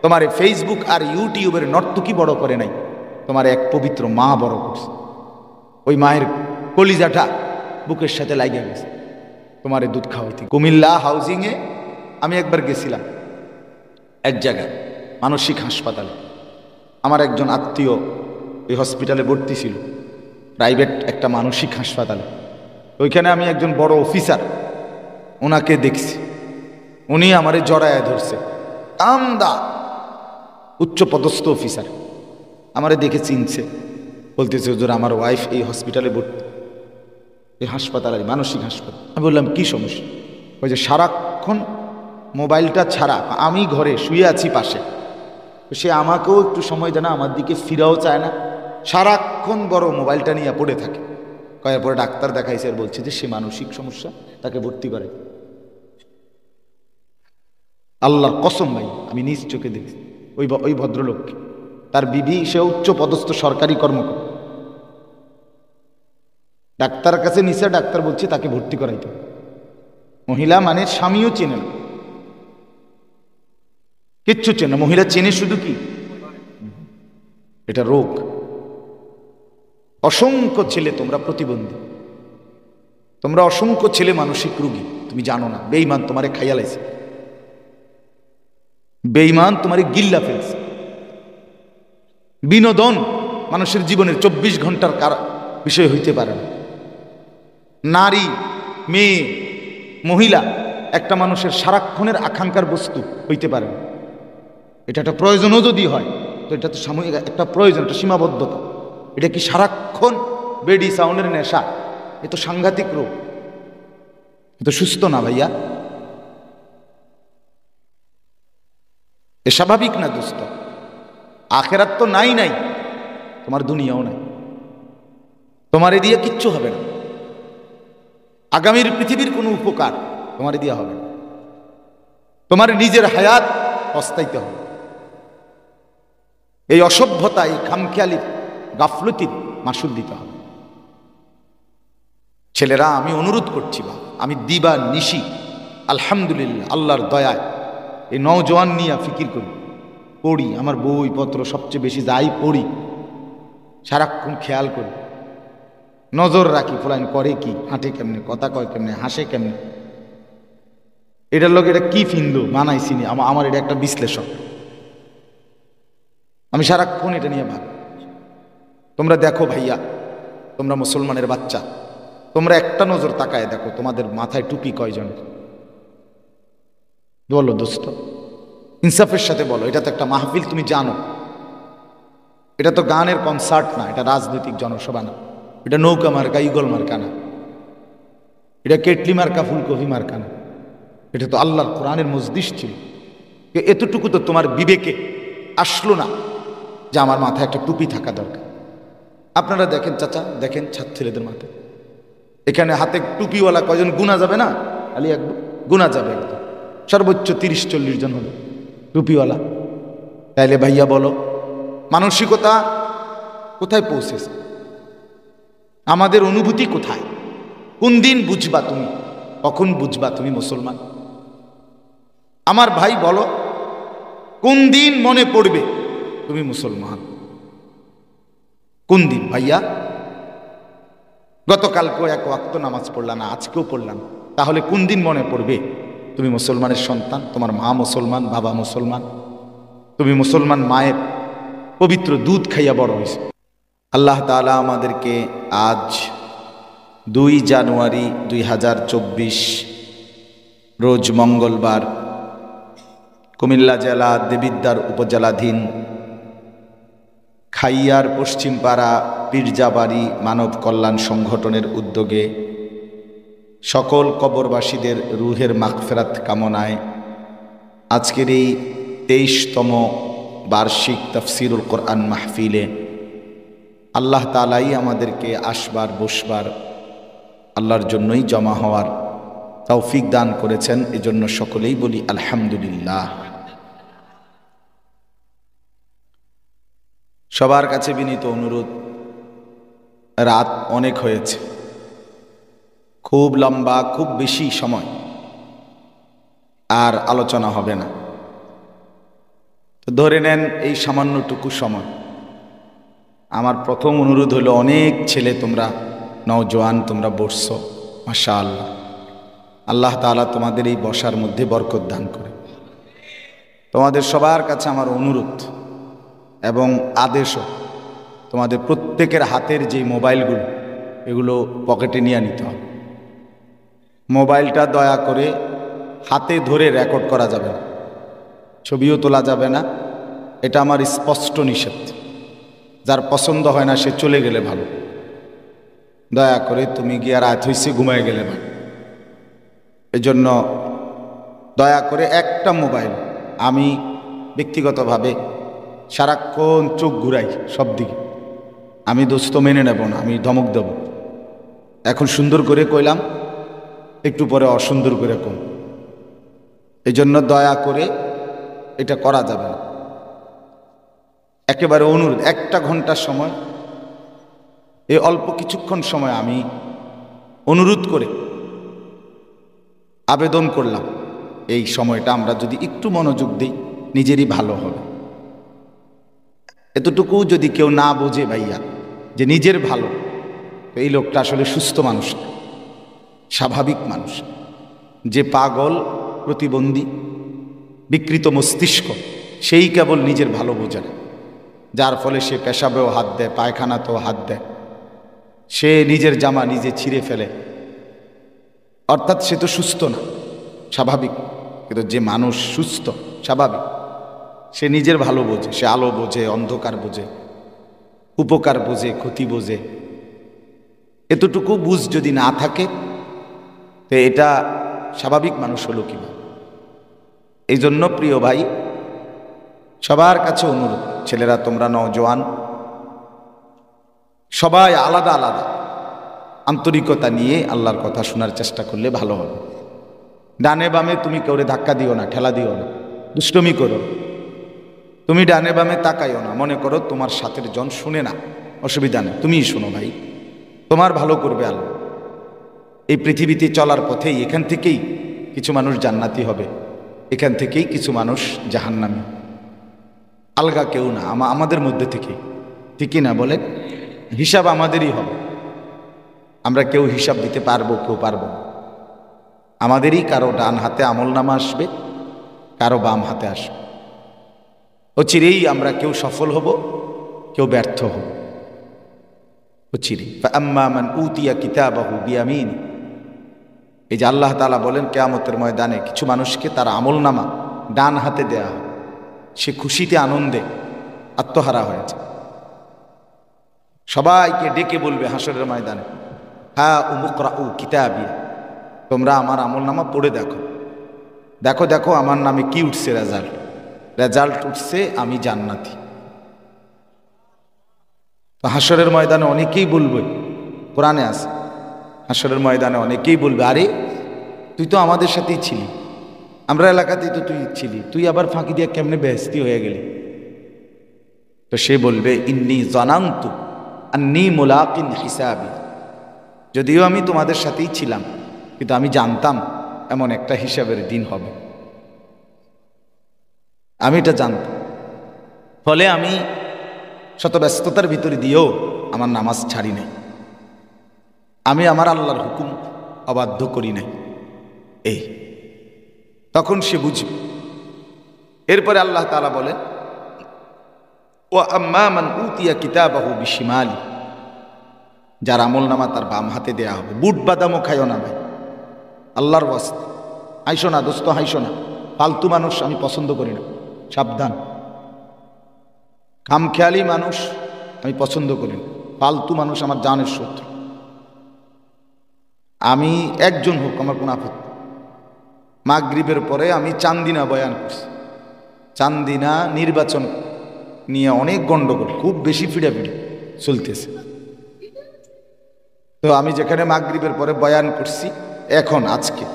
তোমার ফেসবুক আর ইউটিউবের নর্তকী বড় করে নাই, তোমার এক পবিত্র মা বড় করছে। ওই মায়ের কলিজাটা বুকের সাথে লাগিয়ে গেছে তোমার দুধ খাওয়াইতে। কুমিল্লা হাউজিংয়ে আমি একবার গেছিলাম এক জায়গায় মানসিক হাসপাতালে। আমার একজন আত্মীয় ওই হসপিটালে ভর্তি ছিল, প্রাইভেট একটা মানসিক হাসপাতালে। ওইখানে আমি একজন বড় অফিসার ওনাকে দেখছি, উনি আমারে জড়ায় ধরছে, আমদা উচ্চ পদস্থ অফিসার আমারে দেখে চিনছে, বলতেছে হুজুর আমার ওয়াইফ এই হসপিটালে ভর্তি, এই হাসপাতালে মানসিক হাসপাতাল। আমি বললাম কি সমস্যা? ওই যে সারাক্ষণ মোবাইলটা ছাড়া, আমি ঘরে শুয়ে আছি পাশে, সে আমাকেও একটু সময় দেয় না, আমার দিকে ফিরাও চায় না, সারাক্ষণ বড় মোবাইলটা নিয়ে পড়ে থাকে। কয়ের পরে ডাক্তার দেখাইছে আর বলছে যে সে মানসিক সমস্যা, তাকে ভর্তি করে। আল্লাহর কসম ভাই, আমি নিজ চোখে দেখছি ওই ভদ্রলোককে, তার বিবি সে উচ্চ পদস্থ সরকারি কর্মকর্তা, ডাক্তার কাছে নিচে, ডাক্তার বলছে তাকে ভর্তি করাইতে। মহিলা মানে স্বামীও চেনে না, কিচ্ছু চেনে না, মহিলা চেনে শুধু কি এটা রোগ। অসংখ্য ছেলে তোমরা প্রতিবন্ধী, তোমরা অসংখ্য ছেলে মানসিক রোগী, তুমি জানো না। বেঈমান তোমারে খাইয়া লাইছে, বেঈমান তোমারে গিল্লা ফেলছে। বিনোদন মানুষের জীবনের 24 ঘন্টার বিষয় হইতে পারে না। নারী, মেয়ে, মহিলা একটা মানুষের সারাক্ষণের আকাঙ্ক্ষার বস্তু হইতে পারে না। এটা একটা প্রয়োজনও যদি হয় তো এটা তো সাময়িক একটা প্রয়োজন, একটা সীমাবদ্ধতা। এটা কি সারাক্ষণ বেডি সাউন্ডের নেশা? এ তো সাংঘাতিক রোগ, এ তো সুস্থ না ভাইয়া, এ স্বাভাবিক না দুস্থ। আখেরাত তো নাই, তোমার দুনিয়াও নাই, তোমার এ দিয়ে কিচ্ছু হবে না। আগামীর পৃথিবীর কোনো উপকার তোমার দিয়ে হবে না। তোমার নিজের হায়াত পস্তাইতে হবে। এই অসভ্যতা, এই খামখেয়ালি গাফলতির মাসুল দিতে হবে। ছেলেরা আমি অনুরোধ করছি, বা আমি দিবা নিশি আলহামদুলিল্লাহ আল্লাহর দয়ায় এই নওজোয়ান নিয়ে ফিকির করি, পড়ি, আমার বইপত্র সবচেয়ে বেশি যাই পড়ি, সারাক্ষণ খেয়াল করি, নজর রাখি ফুলাইন করে কি, হাঁটে কেমনে, কথা কয় কেমনে, হাসে কেমনে, এটার লোক এটা কি ফিন্দু বানাইছিনি, আমার এটা একটা বিশ্লেষণ। আমি সারাক্ষণ এটা নিয়ে ভাবি। তোমরা দেখো ভাইয়া, তোমরা মুসলমানের বাচ্চা, তোমরা একটা নজর তাকায় দেখো তোমাদের মাথায় টুপি কয়জন? বলো দোস্ত, ইনসাফের সাথে বলো। এটা তো একটা মাহফিল, তুমি জানো এটা তো গানের কনসার্ট না, এটা রাজনৈতিক জনসভা না, এটা নৌকা মার্কা ইগল মার্কা না, এটা কেটলি মার্কা ফুলকপি মার্কা না, এটা তো আল্লাহর কোরআনের মজলিস ছিল। এতটুকু তো তোমার বিবেকে আসলো না যে আমার মাথায় একটা টুপি থাকা দরকার? আপনারা দেখেন চাচা, দেখেন ছেলেদের মাথায়, এখানে হাতে টুপিওয়ালা কয়জন গুনা যাবে না? খালি এক গুনা যাবে একদম, সর্বোচ্চ 30-40 জন হলো টুপিওয়ালা। তাইলে ভাইয়া বলো মানসিকতা কোথায় পৌঁছেছে? আমাদের অনুভূতি কোথায়? কোন দিন বুঝবা তুমি? কখন বুঝবা তুমি মুসলমান? আমার ভাই বলো, কোন দিন মনে পড়বে তুমি মুসলমান? কোন দিন ভাইয়া? গতকালকেও এক ওয়াক্ত নামাজ পড়লা না, আজকেও পড়লাম, তাহলে কোন দিন মনে পড়বে তুমি মুসলমানের সন্তান, তোমার মা মুসলমান, বাবা মুসলমান, তুমি মুসলমান মায়ের পবিত্র দুধ খাইয়া বড় হয়েছে। আল্লাহ তাআলা আমাদেরকে আজ 2 জানুয়ারি 2024 রোজ মঙ্গলবার কুমিল্লা জেলা দেবিদ্বার উপজেলাধীন খাইয়ার পশ্চিমপাড়া পীরজাবাড়ি মানব কল্যাণ সংগঠনের উদ্যোগে সকল কবরবাসীদের রুহের মাগফিরাত কামনায় আজকের এই 23তম বার্ষিক তাফসিরুল কোরআন মাহফিলে আল্লাহ তাআলাই আমাদেরকে আসবার বসবার, আল্লাহর জন্যই জমা হওয়ার তৌফিক দান করেছেন। এজন্য সকলেই বলি আলহামদুলিল্লাহ। সবার কাছে বিনীত অনুরোধ, রাত অনেক হয়েছে, খুব লম্বা, খুব বেশি সময় আর আলোচনা হবে না। তো ধরে নেন এই সামান্যটুকু সময় আমার প্রথম অনুরোধ হলো, অনেক ছেলে তোমরা নওজোয়ান তোমরা বসছো, মাশাআল্লাহ, আল্লাহ তাআলা তোমাদের এই বসার মধ্যে বরকত দান করে। তোমাদের সবার কাছে আমার অনুরোধ এবং আদেশও, তোমাদের প্রত্যেকের হাতের যে মোবাইলগুলো এগুলো পকেটে নিয়ে নিতে হবে। মোবাইলটা দয়া করে হাতে ধরে রেকর্ড করা যাবে না, ছবিও তোলা যাবে না, এটা আমার স্পষ্ট নিষেধ। যার পছন্দ হয় না সে চলে গেলে ভালো, দয়া করে তুমি গিয়ে রাত হইছে ঘুমায় গেলে ভালো। এজন্য দয়া করে একটা মোবাইল, আমি ব্যক্তিগতভাবে সারাক্ষণ চোখ ঘুরাই সব দিকে, আমি দোস্ত মেনে নেব না, আমি ধমক দেব। এখন সুন্দর করে কইলাম, একটু পরে অসুন্দর করে কম। এই জন্য দয়া করে এটা করা যাবে না, একেবারে অনুরোধ। 1 ঘন্টার সময়, এই অল্প কিছুক্ষণ সময় আমি অনুরোধ করে আবেদন করলাম, এই সময়টা আমরা যদি একটু মনোযোগ দিই নিজেরই ভালো হবে। এতটুকু যদি কেউ না বোঝে ভাইয়া যে নিজের ভালো, তো এই লোকটা আসলে সুস্থ মানুষ না, স্বাভাবিক মানুষ। যে পাগল, প্রতিবন্ধী, বিকৃত মস্তিষ্ক, সেই কেবল নিজের ভালো বোঝে না, যার ফলে সে পেশাবেও হাত দেয়, পায়খানাতেও হাত দেয়, সে নিজের জামা নিজে ছিঁড়ে ফেলে, অর্থাৎ সে তো সুস্থ না, স্বাভাবিক। কিন্তু যে মানুষ সুস্থ স্বাভাবিক, সে নিজের ভালো বোঝে, সে আলো বোঝে, অন্ধকার বোঝে, উপকার বোঝে, ক্ষতি বোঝে। এতটুকু বুঝ যদি না থাকে তো এটা স্বাভাবিক মানুষ হলো কিনা। এই জন্য প্রিয় ভাই, সবার কাছে অনুরোধ, ছেলেরা তোমরা নওজোয়ান, সবাই আলাদা আলাদা আন্তরিকতা নিয়ে আল্লাহর কথা শোনার চেষ্টা করলে ভালো হবে। ডানে বামে তুমি কাউরে ধাক্কা দিও না, ঠেলা দিও না, দুষ্টমি করো। তুমি ডানে বামে তাকাইও না, মনে করো তোমার সাথের জন শুনে না, অসুবিধা নেই, তুমিই শোনো ভাই, তোমার ভালো করবে আল্লাহ। এই পৃথিবীতে চলার পথেই এখান থেকেই কিছু মানুষ জান্নাতি হবে, এখান থেকেই কিছু মানুষ জাহান্নামী, আলগা কেউ না, আমাদের মধ্যে থেকেই, ঠিকই না বলে? হিসাব আমাদেরই হবে, আমরা কেউ হিসাব দিতে পারবো, কেউ পারবো না। আমাদেরই কারো ডান হাতে আমলনামা আসবে, কারো বাম হাতে আসবে। অচিরেই আমরা কেউ সফল হব, কেউ ব্যর্থ হব, অচিরেই। ফাআম্মা মান উতিয়া কিতাবাহু বিয়ামিন, এই যে আল্লাহ তাআলা বলেন কিয়ামতের ময়দানে কিছু মানুষকে তার আমলনামা ডান হাতে দেয়া হবে, সে খুশিতে আনন্দে আত্মহারা হয়েছে। সবাইকে ডেকে বলবে হাসরের ময়দানে, হা উমুকরাউ কিতাবিয়া, তোমরা আমার আমলনামা পড়ে দেখো, দেখো দেখো আমার নামে কি উঠছে, রেজাল্ট উঠছে আমি জান্নাতি। তো হাসরের ময়দানে অনেকেই বলবে, কোরআনে আছে, হাসরের ময়দানে অনেকেই বলবে, আরে তুই তো আমাদের সাথেই ছিলি, আমরা এলাকাতেই তো তুই ছিলি, তুই আবার ফাঁকি দিয়ে কেমনে বেহেশতি হয়ে গেলি? তো সে বলবে, ইন্নী জানান্তু আন্নী মুলাকিন হিসাবি, যদিও আমি তোমাদের সাথেই ছিলাম, কিন্তু আমি জানতাম এমন একটা হিসাবের দিন হবে, আমি এটা জানতাম। ফলে আমি শত ব্যস্ততার ভিতরে দিয়েও আমার নামাজ ছাড়ি নাই, আমি আমার আল্লাহর হুকুম অবাধ্য করি নাই। এই তখন সে বুঝবে। এরপরে আল্লাহ তাআলা বলে, ও আম্মা মান উতিয়া কিতাবাহু বিশিমালি, যার আমলনামা তার বাম হাতে দেয়া হবে। বুট বাদামও খাইও না ভাই, আল্লাহর ওয়াস্তে হাইসো না দোস্ত, হাইসো না, ফালতু মানুষ আমি পছন্দ করি না, সাবধান। খামখেয়ালি মানুষ আমি পছন্দ করি না, ফালতু মানুষ আমার জানের শত্রু। আমি একজন হোক আমার কোনো আপত্তি। মাগরিবের পরে আমি চান্দিনা বয়ান করছি, চান্দিনা নির্বাচন নিয়ে অনেক গন্ডগোল, খুব বেশি ফিডাফিডি চলতেছে। তো আমি যেখানে মাগরিবের পরে বয়ান করছি, এখন আজকে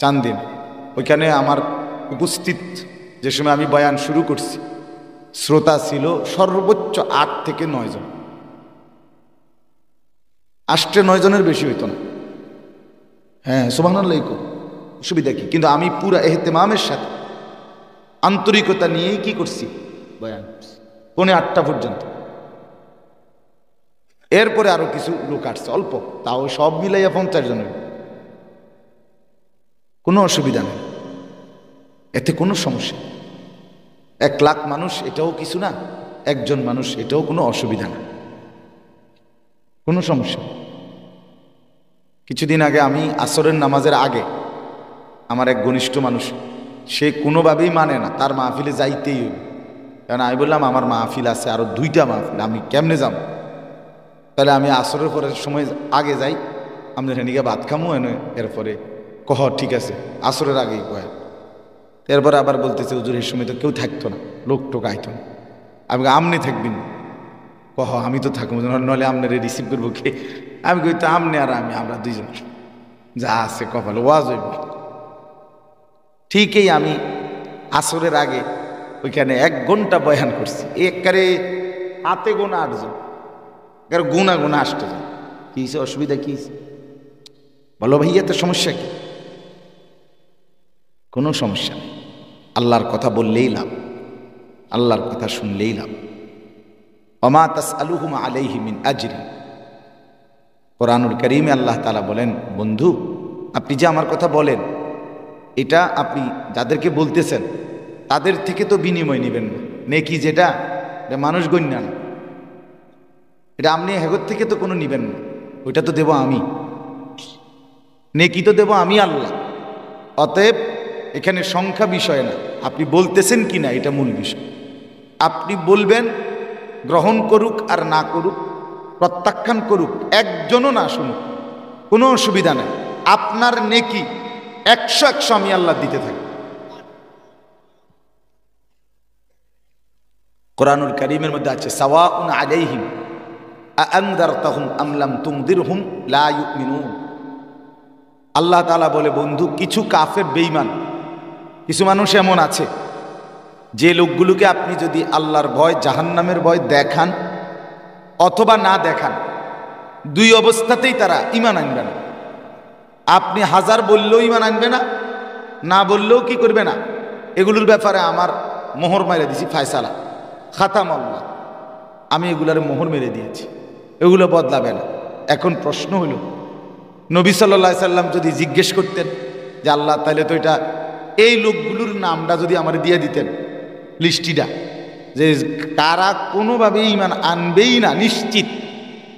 চান্দিন, ওইখানে আমার উপস্থিত যে সময় আমি বয়ান শুরু করছি, শ্রোতা ছিল সর্বোচ্চ 8 থেকে 9 জন, 8-9 জনের বেশি হইত না। হ্যাঁ সুবহানাল্লাহ, অসুবিধা কি? কিন্তু আমি পুরা এহতেমামের সাথে আন্তরিকতা নিয়েই কি করছি, বয়ান করছি 8:45 পর্যন্ত। এরপরে আরো কিছু লোক আসছে অল্প, তাও সব মিলাইয়া 50 জনের, কোনো অসুবিধা নেই, এতে কোনো সমস্যা। 1 লাখ মানুষ এটাও কিছু না, একজন মানুষ এটাও কোনো অসুবিধা না, কোনো সমস্যা। কিছুদিন আগে আমি আসরের নামাজের আগে আমার এক ঘনিষ্ঠ মানুষ, সে কোনোভাবেই মানে না তার মাহফিলে যাইতেই হইবে, কারণ আমি বললাম আমার মাহফিল আছে আরো 2টা মাহফিল, আমি কেমনে যাব? তাহলে আমি আসরের পরের সময় আগে যাই, আমাদের হেনিকে ভাত খামো এনে, এরপরে কহ ঠিক আছে আসরের আগেই কয়। এরপরে আবার বলতেছে হুজুর এই সময় তো কেউ থাকতো না, লোক টোক আইতো না। আমি আমনি থাকবেন, কহ আমি তো থাকবো, নইলে আপনার রিসিভ করবো কে? আমি কই তো আমনি আর আমরা 2 জন, যা আছে কপাল ওয়াজ হইব। ঠিকই আমি আসরের আগে ওইখানে 1 ঘন্টা বয়ান করছি, একবারে হাতে গোনা 8 জন, গুনা গুনা আসতে যায়। কি অসুবিধা কি বলো ভাইয়া, তো সমস্যা কি? কোনো সমস্যা নেই, আল্লাহর কথা বললেই লাভ, আল্লাহর কথা শুনলেই লাভ। ওমা তাসআলুহুম আলাইহি মিন আজরি, কোরআনুল কারীমে আল্লাহ তাআলা বলেন, বন্ধু আপনি যে আমার কথা বলেন, এটা আপনি যাদেরকে বলতেছেন তাদের থেকে তো বিনিময় নেবেন না, নেকি যেটা মানুষ গণ্য না, এটা আপনি হেগর থেকে তো কোনো নিবেন না, ওইটা তো দেব আমি, নেকি তো দেব আমি আল্লাহ। অতএব এখানে সংখ্যা বিষয় না, আপনি বলতেছেন কি না এটা মূল বিষয়। আপনি বলবেন, গ্রহণ করুক আর না করুক, প্রত্যাখ্যান করুক, একজনও না শুনুক, কোনো অসুবিধা নেই। আপনার নেকি 100 আমি আল্লাহ দিতে থাকি। কোরআনুল কারীমের মধ্যে আছে সাওয়াউন আলাইহিম আআনযারতাহুম আম লাম তুনযিরহুম লা ইউমিনুন। আল্লাহ তাআলা বলে, বন্ধু কিছু কাফের বেঈমান, কিছু মানুষ এমন আছে যে লোকগুলোকে আপনি যদি আল্লাহর ভয় জাহান্নামের ভয় দেখান অথবা না দেখান, 2 অবস্থাতেই তারা ঈমান আনবে না। আপনি 1000 বললেও ঈমান আনবে না, না বললেও কি করবে না। এগুলোর ব্যাপারে আমার মোহর মেরে দিয়েছি, ফায়সালা খাতাম আল্লাহ, আমি এগুলার মোহর মেরে দিয়েছি, এগুলো বদলাবে না। এখন প্রশ্ন হলো, নবী সাল্লাল্লাহু আলাইহি সাল্লাম যদি জিজ্ঞেস করতেন যে আল্লাহ তাহলে তো এটা এই লোকগুলোর নামটা যদি আমার দিয়ে দিতেন, লিস্টিটা, যে কারা কোনোভাবেই ঈমান আনবেই না নিশ্চিত,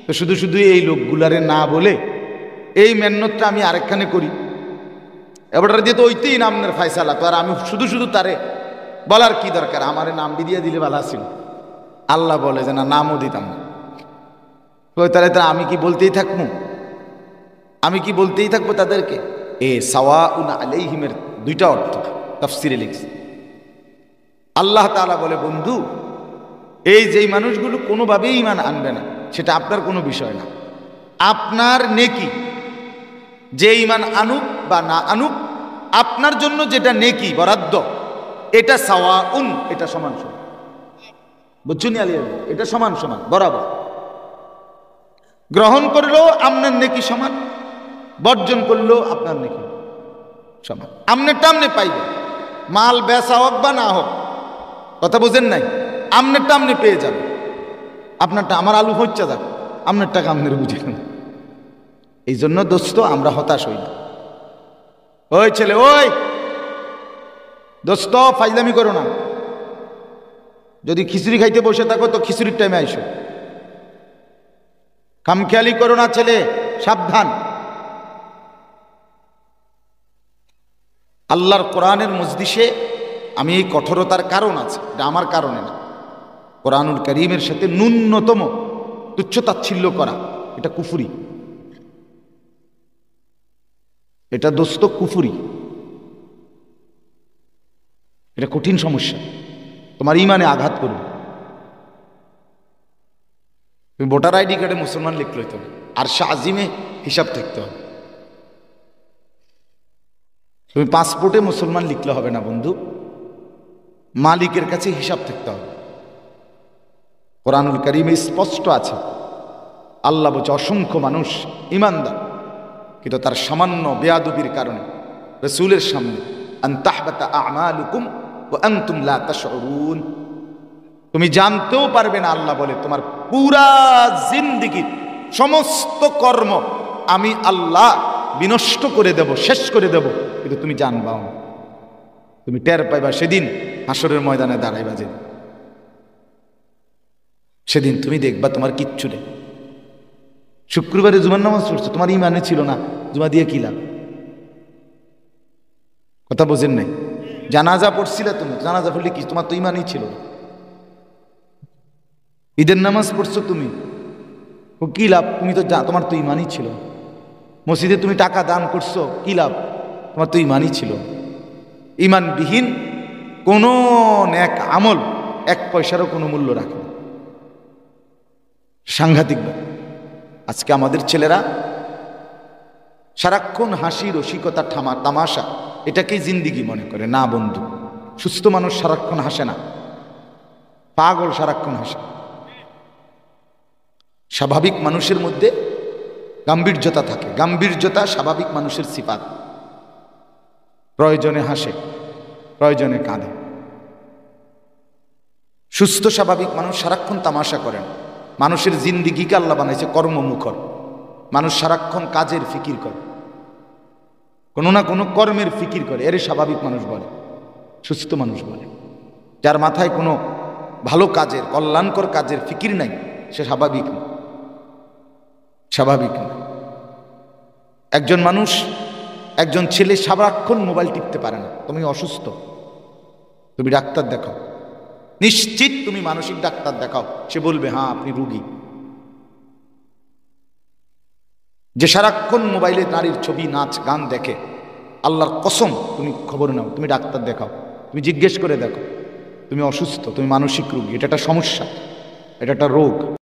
তো শুধু শুধু এই লোকগুলারে না বলে এই মেহনতটা আমি আরেকখানে করি, এবারটা দিয়ে তো ওইতেই নামের ফায়সালা, তো আর আমি শুধু শুধু তারে বলার কি দরকার, আমারে নাম দিয়ে দিলে ভালো ছিল। আল্লাহ বলে যে না, নামও দিতাম না। তাহলে তারা আমি কি বলতেই থাকবো, আমি কি বলতেই থাকবো তাদেরকে? সাওয়াউন আলাইহিমের 2টা অর্থ তাফসিরে লিখছে। আল্লাহ তাআলা বলে, বন্ধু এই যেই মানুষগুলো কোনোভাবেই ঈমান আনবে না, সেটা আপনার কোনো বিষয় না। আপনার নেকি যে ঈমান আনুক বা না আনুক, আপনার জন্য যেটা নেকি বরাদ্দ, এটা সাওয়াউন, এটা সমান সমান, বুঝছুনি আলিয়া, এটা সমান সমান বরাবর। গ্রহণ করলেও আপনার নেকি সমান, বর্জন করলেও আপনার নেকি সমান। আমনেরটা আমনে পাইবেন, মাল বেচা হোক বা না হোক, কথা বুঝেন নাই, আমনেরটা আমনে পেয়ে যাবেন। আপনারটা, আমার আলু হচ্ছে যাক, আপনার টাকা আপনার বুঝেন। এই জন্য দোস্ত আমরা হতাশ হই না। ওই ছেলে, ওই দোস্ত ফাইজলামি করো না, যদি খিচুড়ি খাইতে বসে থাকো তো খিচুড়ির টাইমে আইসো, খামখেয়ালি করো না ছেলে, সাবধান। আল্লাহর কোরআনের মজলিসে আমি এই কঠোরতার কারণ আছে, এটা আমার কারণে না। কোরআনুল কারীমের সাথে ন্যূনতম তুচ্ছতাচ্ছিল্য করা, এটা কুফরি, এটা দোস্ত কুফরি, এটা কঠিন সমস্যা, তোমার ইমানে আঘাত করবে। তুমি ভোটার আইডি কার্ডে মুসলমান লিখলে হইতে হবে, আর শাজিমে হিসাব থাকতে হবে। তুমি পাসপোর্টে মুসলমান লিখলে হবে না বন্ধু, মালিকের কাছে হিসাব থাকতে হবে। কোরআনুল কারীমে স্পষ্ট আছে, আল্লাহ বলছে অসংখ্য মানুষ ইমানদার, কিন্তু তার সামান্য বেয়াদবির কারণে রাসূলের সামনে আন তাহবাতা আমালুকুম ওয়া আনতুম লা তাশউরুন, তুমি জানতেও পারবে না। আল্লাহ বলে তোমার পুরা জিন্দেগীর সমস্ত কর্ম আমি আল্লাহ বিনষ্ট করে দেব, শেষ করে দেব, কিন্তু তুমি জানবাও না। তুমি টের পাইবা সেদিন হাসরের ময়দানে দাঁড়াইবা, সেদিন তুমি দেখবা তোমার কিচ্ছু নেই। শুক্রবারে জুমার নামাজ পড়ছো, তোমার ইমানে ছিল না, জুমা দিয়ে কি লাভ? কথা বোঝেন নাই? জানাজা পড়ছিলে তুমি, জানাজা পড়লে কি তোমার তো ইমানই ছিল না। ঈদের নামাজ পড়ছো তুমি, ও কি লাভ? তুমি তো তোমার তো ইমানই ছিল। মসজিদে তুমি টাকা দান করছো, কি লাভ? তোমার তো ইমানই ছিল। ইমানবিহীন কোনো নেক আমল এক পয়সারও কোনো মূল্য রাখে না। সাংঘাতিক ব্যাপার। আজকে আমাদের ছেলেরা সারাক্ষণ হাসি, রসিকতা, তামাশা এটাকেই জিন্দিগি মনে করে। না বন্ধু, সুস্থ মানুষ সারাক্ষণ হাসে না, পাগল সারাক্ষণ হাসে। স্বাভাবিক মানুষের মধ্যে গাম্ভীর্যতা থাকে, গাম্ভীর্যতা স্বাভাবিক মানুষের সিফাত। প্রয়োজনে হাসে, প্রয়োজনে কাঁদে। সুস্থ স্বাভাবিক মানুষ সারাক্ষণ তামাশা করেন। মানুষের জিন্দিগিকে আল্লাহ বানাইছে কর্মমুখর। মানুষ সারাক্ষণ কাজের ফিকির করে, কোনো না কোনো কর্মের ফিকির করে। এর স্বাভাবিক মানুষ বলে, সুস্থ মানুষ বলে। যার মাথায় কোনো ভালো কাজের, কল্যাণকর কাজের ফিকির নাই, সে স্বাভাবিক না, স্বাভাবিক না। একজন মানুষ, একজন ছেলে সারাক্ষণ মোবাইল টিপতে পারে না, তুমি অসুস্থ, তুমি ডাক্তার দেখাও। নিশ্চিত তুমি মানসিক ডাক্তার দেখাও, সে বলবে হ্যাঁ আপনি রোগী। যে সারাক্ষণ মোবাইলে নারীর ছবি, নাচ, গান দেখে, আল্লাহর কসম তুমি খবর নাও, তুমি ডাক্তার দেখাও, তুমি জিজ্ঞেস করে দেখো, তুমি অসুস্থ, তুমি মানসিক রোগী। এটা একটা সমস্যা, এটা একটা রোগ।